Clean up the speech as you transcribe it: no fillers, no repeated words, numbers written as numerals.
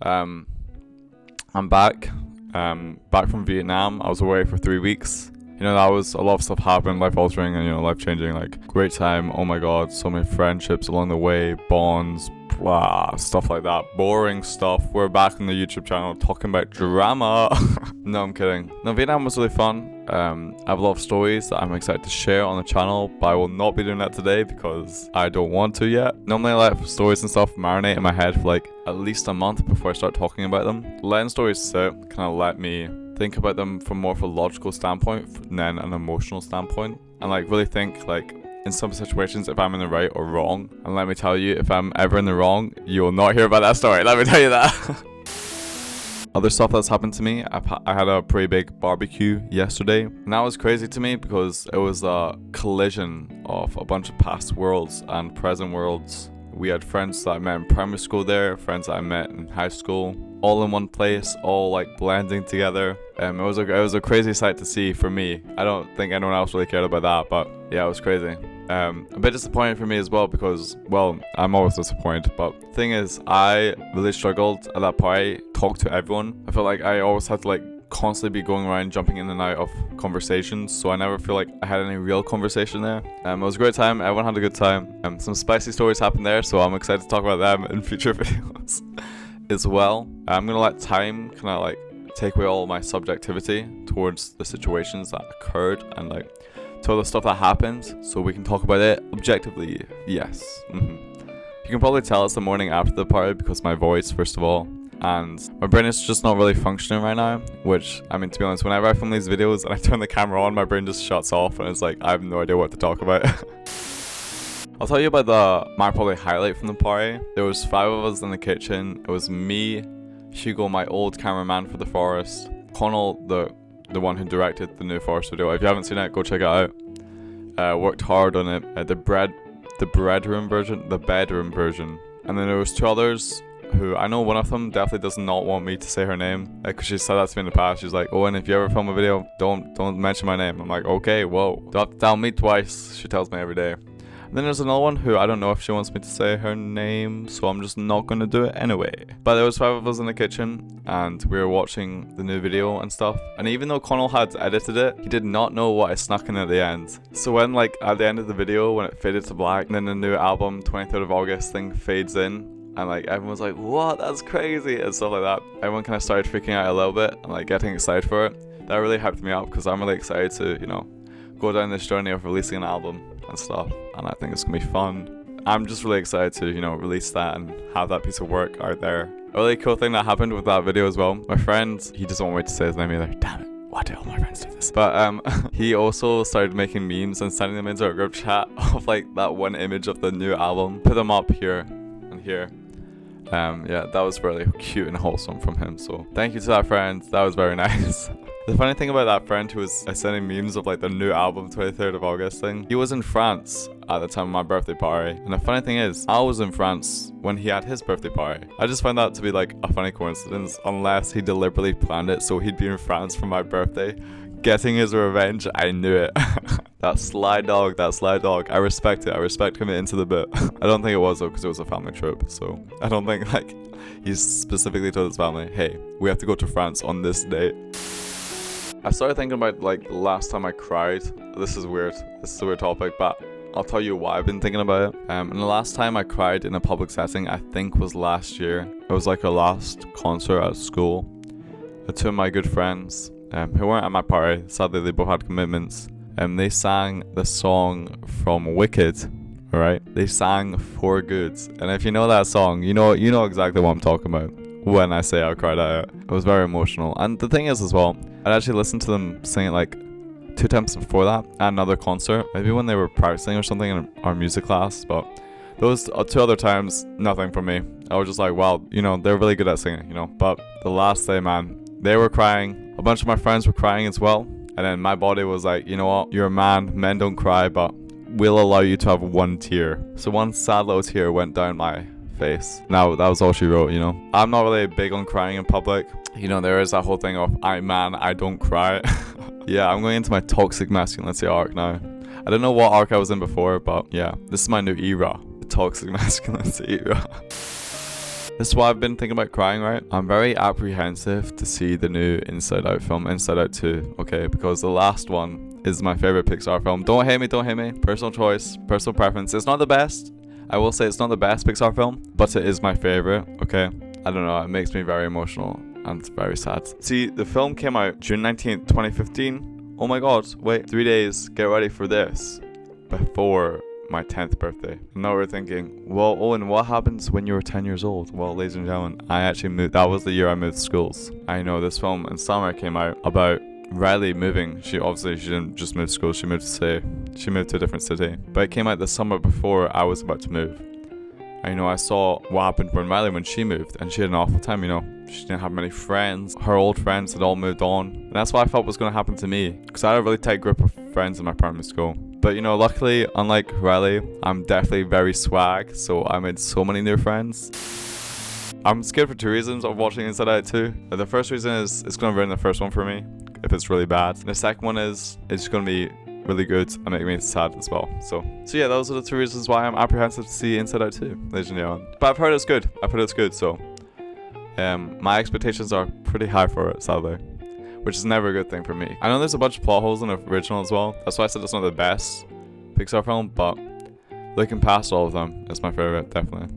I'm back. Back from Vietnam. I was away for 3 weeks. That was a lot of stuff happened, life altering and life changing. Like, great time. Oh my god, so many friendships along the way, bonds, blah, stuff like that. Boring stuff. We're back on the YouTube channel talking about drama. No, I'm kidding. No, Vietnam was really fun. I have a lot of stories that I'm excited to share on the channel, but I will not be doing that today because I don't want to yet. Normally I let stories and stuff marinate in my head for like at least a month before I start talking about them. Letting stories sit kind of let me think about them from more of a logical standpoint than an emotional standpoint, and like really think like in some situations if I'm in the right or wrong. And let me tell you, if I'm ever in the wrong, you will not hear about that story, let me tell you that. Other stuff that's happened to me, I had a pretty big barbecue yesterday, and that was crazy to me because it was a collision of a bunch of past worlds and present worlds. We had friends that I met in primary school there, friends that I met in high school, all in one place, all like blending together. It was a crazy sight to see for me. I don't think anyone else really cared about that, but yeah, it was crazy. A bit disappointing for me as well because, well, I'm always disappointed, but the thing is, I really struggled at that party, talk to everyone. I felt like I always had to like constantly be going around jumping in and out of conversations, so I never feel like I had any real conversation there. It was a great time, everyone had a good time. Some spicy stories happened there, so I'm excited to talk about them in future videos as well. I'm gonna let time kind of like take away all my subjectivity towards the situations that occurred and like to all the stuff that happened, so we can talk about it objectively. Yes. You can probably tell it's the morning after the party because my voice, first of all, and my brain is just not really functioning right now, which, I mean, to be honest, whenever I film these videos and I turn the camera on, my brain just shuts off and it's like I have no idea what to talk about. I'll tell you about my probably highlight from the party. There was 5 of us in the kitchen. It was me, Hugo, my old cameraman for The Forest, Connell, the one who directed the new Forest video. If you haven't seen it, go check it out. Worked hard on it. The bedroom version. And then there was 2 others who I know one of them definitely does not want me to say her name, because she said that to me in the past. She's like, Owen, if you ever film a video, don't mention my name. I'm like, okay, whoa, don't have to tell me twice. She tells me every day. And then there's another one who I don't know if she wants me to say her name, so I'm just not going to do it anyway. But there was 5 of us in the kitchen, and we were watching the new video and stuff. And even though Connell had edited it, he did not know what I snuck in at the end. So when like at the end of the video, when it faded to black, and then the new album 23rd of August thing fades in, and like everyone was like, what, that's crazy, and stuff like that. Everyone kind of started freaking out a little bit and like getting excited for it. That really hyped me up because I'm really excited to, go down this journey of releasing an album and stuff, and I think it's gonna be fun. I'm just really excited to, release that and have that piece of work out there. A really cool thing that happened with that video as well, my friend, he doesn't want me to say his name either, damn it, why do all my friends do this? But he also started making memes and sending them into our group chat of like that one image of the new album. Put them up here and here. Yeah, that was really cute and wholesome from him, so thank you to that friend, that was very nice. The funny thing about that friend who was sending memes of like the new album 23rd of August thing, he was in France at the time of my birthday party. And the funny thing is, I was in France when he had his birthday party. I just find that to be like a funny coincidence, unless he deliberately planned it so he'd be in France for my birthday, getting his revenge. I knew it. That sly dog. I respect it. I respect committing to the bit. I don't think it was though, because it was a family trip, so I don't think like he's specifically told his family, hey, we have to go to France on this date. I started thinking about like the last time I cried. This is weird. This is a weird topic, but I'll tell you why I've been thinking about it. And the last time I cried in a public setting, I think was last year. It was like a last concert at school. 2 of my good friends, who weren't at my party, sadly they both had commitments, they sang the song from Wicked. Alright? They sang For Good. And if you know that song, you know exactly what I'm talking about when I say I cried at it. It was very emotional. And the thing is as well, I'd actually listened to them sing it like 2 times before that at another concert, maybe when they were practicing or something in our music class, but those 2 other times, nothing for me. I was just like, wow, they're really good at singing, but the last day, man, they were crying, a bunch of my friends were crying as well, and then my body was like, you know what, you're a man, men don't cry, but we'll allow you to have 1 tear. So 1 sad little tear went down my face. Now that was all she wrote. I'm not really big on crying in public. There is that whole thing of I don't cry. Yeah, I'm going into my toxic masculinity arc now. I don't know what arc I was in before, but yeah, this is my new era, the toxic masculinity era. This is why I've been thinking about crying, right? I'm very apprehensive to see the new Inside Out film, Inside Out 2, okay? Because the last one is my favorite Pixar film. Don't hate me. Personal choice, personal preference. It's not the best. I will say it's not the best Pixar film, but it is my favorite, okay? I don't know, it makes me very emotional and very sad. See, the film came out June 19th, 2015. Oh my god, wait, 3 days, get ready for this. Before my 10th birthday. Now we're thinking, well, Owen, what happens when you're 10 years old? Well, ladies and gentlemen, I actually moved. That was the year I moved schools. I know this film in summer came out about Riley moving. She didn't just move schools, she moved to a different city. But it came out the summer before I was about to move. And I saw what happened when she moved, and she had an awful time, She didn't have many friends. Her old friends had all moved on. And that's what I thought was going to happen to me. Because I had a really tight group of friends in my primary school. But luckily, unlike Riley, I'm definitely very swag, so I made so many new friends. I'm scared for 2 reasons of watching Inside Out 2. The first reason is it's going to ruin the first one for me, if it's really bad. And the second one is it's going to be really good and make me sad as well. So yeah, those are the 2 reasons why I'm apprehensive to see Inside Out 2, ladies and gentlemen. But I've heard it's good, so my expectations are pretty high for it, sadly. Which is never a good thing for me. I know there's a bunch of plot holes in the original as well. That's why I said it's not the best Pixar film, but looking past all of them, it's my favorite, definitely.